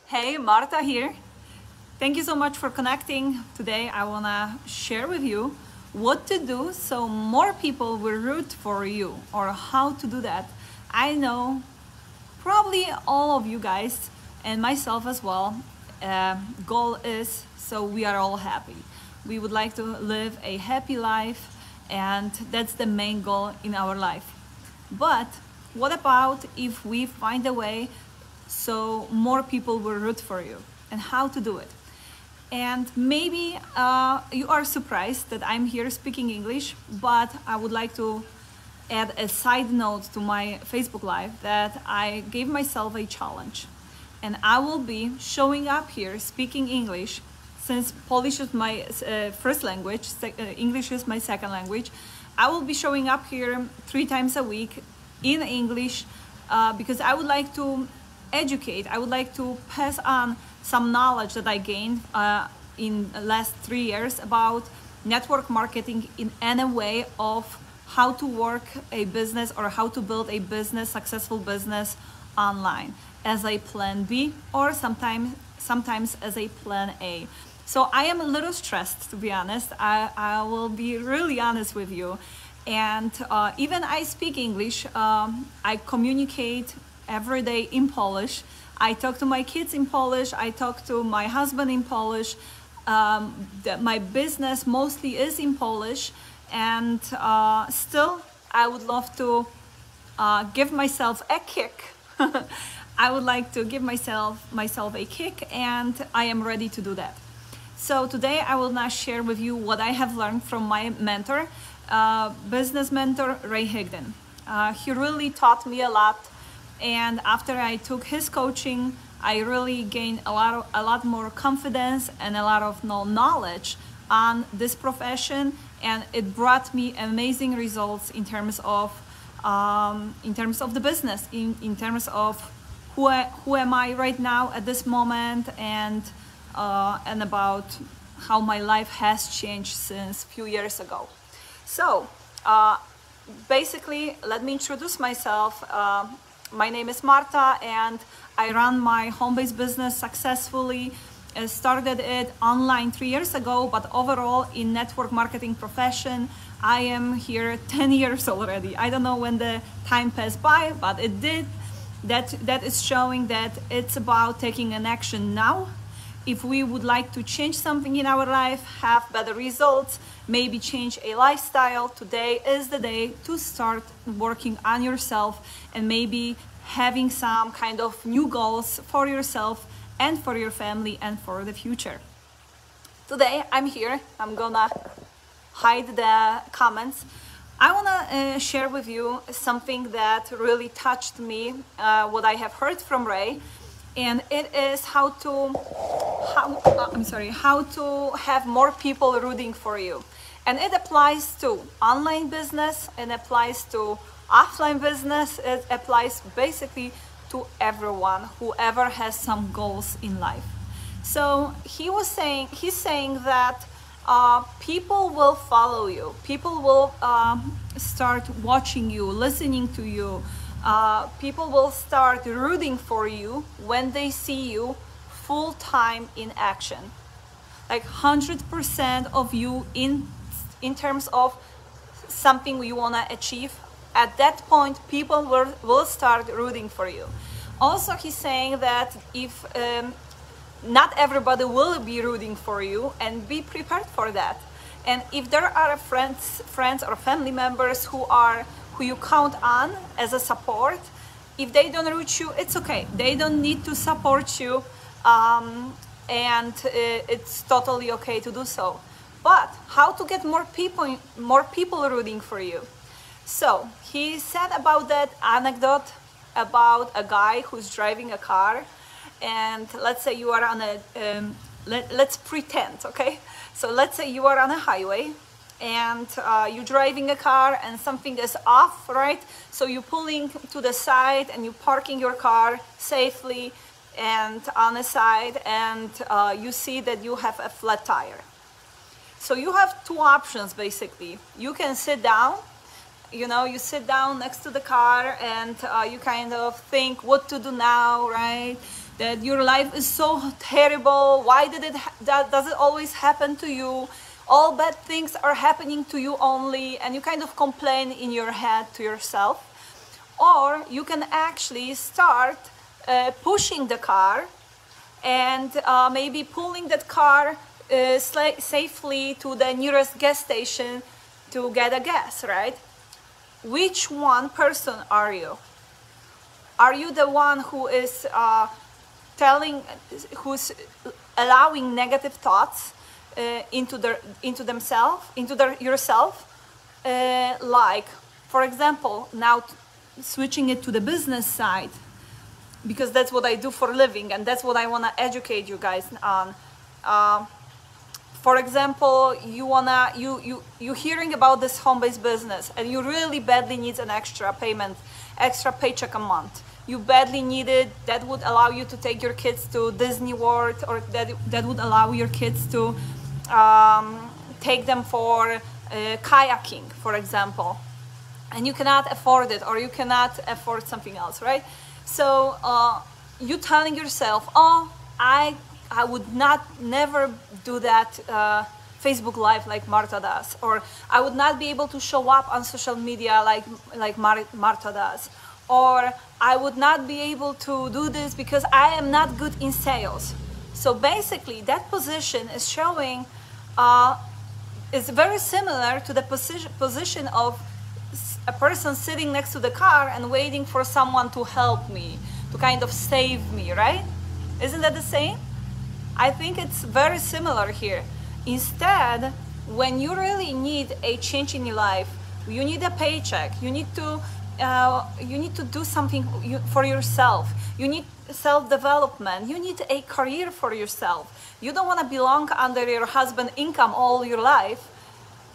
Hey, Marta here. Thank you so much for connecting. Today I want to share with you what to do so more people will root for you, or how to do that. I know probably all of you guys and myself as well, goal is so we are all happy. We would like to live a happy life, and that's the main goal in our life. But what about if we find a way so more people will root for you, and how to do it? And maybe you are surprised that I'm here speaking English, but I would like to add a side note to my Facebook Live that I gave myself a challenge. And I will be showing up here speaking English, since Polish is my first language, English is my second language. I will be showing up here 3 times a week in English because I would like to educate, I would like to pass on some knowledge that I gained in the last 3 years about network marketing in any way of how to work a business or how to build a business, successful business online as a plan B, or sometimes as a plan A. So I am a little stressed, to be honest. I will be really honest with you. And even I speak English, I communicate every day in Polish. I talk to my kids in Polish. I talk to my husband in Polish. My business mostly is in Polish. And still, I would love to give myself a kick. I would like to give myself a kick, and I am ready to do that. So today I will now share with you what I have learned from my mentor, business mentor, Ray Higdon. He really taught me a lot. And after I took his coaching, I really gained a lot more confidence and a lot of knowledge on this profession, and it brought me amazing results in terms of the business, in terms of who am I right now at this moment, and about how my life has changed since a few years ago. So basically, let me introduce myself. My name is Marta, and I run my home-based business successfully. I started it online 3 years ago, but overall in network marketing profession, I am here 10 years already. I don't know when the time passed by, but it did. That is showing that it's about taking an action now. If we would like to change something in our life, have better results, maybe change a lifestyle, today is the day to start working on yourself and maybe having some kind of new goals for yourself and for your family and for the future. Today I'm here, I'm gonna hide the comments. I wanna share with you something that really touched me, what I have heard from Ray, and it is how to have more people rooting for you. And it applies to online business, it applies to offline business, it applies basically to everyone, whoever has some goals in life. So he's saying that people will follow you, people will start watching you, listening to you, people will start rooting for you when they see you full-time in action, like 100% of you in terms of something you want to achieve. At that point, people will start rooting for you. Also, he's saying that if not everybody will be rooting for you, and be prepared for that. And if there are friends or family members who you count on as a support, if they don't root you, it's okay. They don't need to support you, and it's totally okay to do so. But how to get more people rooting for you? So he said about that anecdote about a guy who's driving a car, and let's say you are on a let's pretend, okay? So let's say you are on a highway, and you're driving a car and something is off, right? So you're pulling to the side and you're parking your car safely and on the side, and you see that you have a flat tire. So you have 2 options basically. You can sit down, you sit down next to the car, and you kind of think what to do now, right? that your life is so terrible. Why does it always happen to you? All bad things are happening to you only, and you kind of complain in your head to yourself. Or you can actually start pushing the car and maybe pulling that car safely to the nearest gas station to get a gas, right? Which one person are you? Are you the one who is who's allowing negative thoughts into themselves, yourself? Like, for example, now switching it to the business side, because that's what I do for a living, and that's what I want to educate you guys on. For example, you hearing about this home-based business, and you really badly need an extra payment, extra paycheck a month. You badly need it. That would allow you to take your kids to Disney World, or that would allow your kids to take them for kayaking, for example. And you cannot afford it, or you cannot afford something else, right? So you telling yourself, oh, I would never do that Facebook Live like Marta does, or I would not be able to show up on social media like Marta does, or I would not be able to do this because I am not good in sales. So basically, that position is showing, is very similar to the position of a person sitting next to the car and waiting for someone to help me, to kind of save me, right? Isn't that the same? I think it's very similar here. Instead, when you really need a change in your life, you need a paycheck, you need to do something for yourself, you need self-development, you need a career for yourself. You don't want to belong under your husband's income all your life.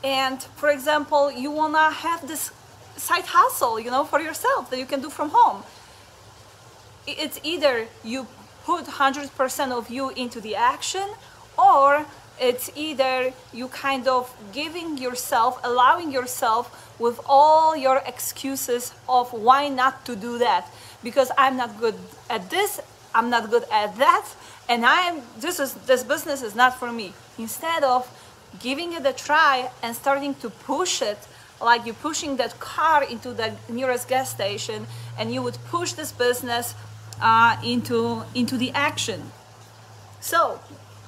And for example, you want to have this side hustle, for yourself that you can do from home. It's either you put 100% of you into the action, or it's either you kind of allowing yourself with all your excuses of why not to do that, because I'm not good at this, I'm not good at that, and this business is not for me. Instead of giving it a try and starting to push it, like you're pushing that car into the nearest gas station, and you would push this business into the action. So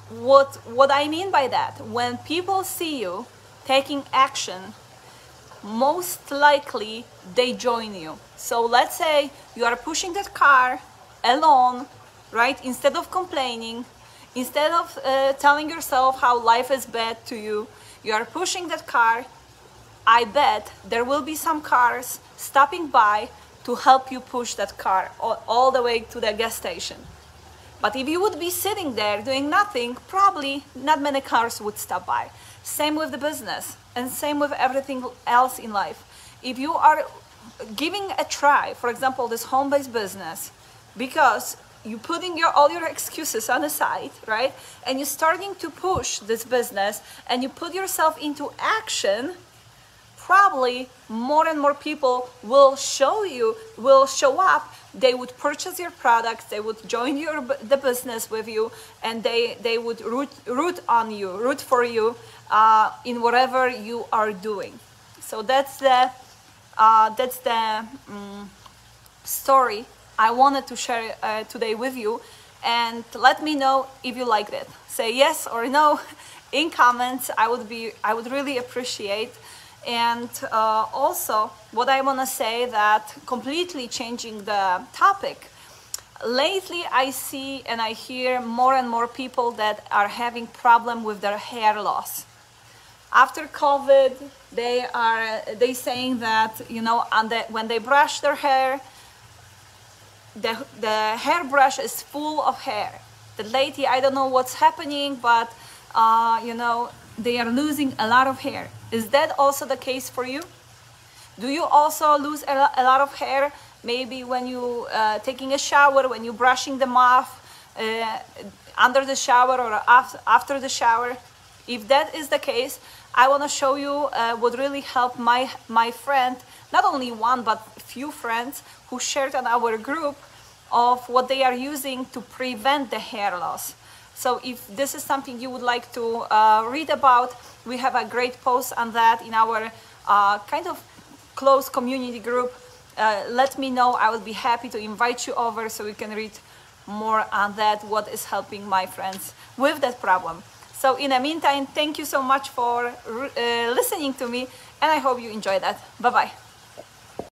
what I mean by that, when people see you taking action, most likely they join you. So let's say you are pushing that car alone, right? Instead of complaining, instead of telling yourself how life is bad to you, you are pushing that car. I bet there will be some cars stopping by to help you push that car all the way to the gas station. But if you would be sitting there doing nothing, probably not many cars would stop by. Same with the business, and same with everything else in life. If you are giving a try, for example, this home-based business, because you're putting all your excuses on the side, right? And you're starting to push this business, and you put yourself into action, probably more and more people will show up. They would purchase your products, they would join the business with you, and they would root for you in whatever you are doing. So that's the story I wanted to share today with you. And let me know if you liked it. Say yes or no in comments. I would really appreciate. And also, what I want to say, that completely changing the topic, lately I see and I hear more and more people that are having problem with their hair loss. After COVID, they saying that, when they brush their hair, the hairbrush is full of hair. The lady, I don't know what's happening, but they are losing a lot of hair. Is that also the case for you? Do you also lose a lot of hair? Maybe when you taking a shower, when you're brushing them off, under the shower or after the shower? If that is the case, I want to show you what really helped my friend, not only one but a few friends who shared on our group, of what they are using to prevent the hair loss. So if this is something you would like to read about, we have a great post on that in our kind of close community group. Let me know. I will be happy to invite you over so we can read more on that, what is helping my friends with that problem. So in the meantime, thank you so much for listening to me, and I hope you enjoyed that. Bye-bye.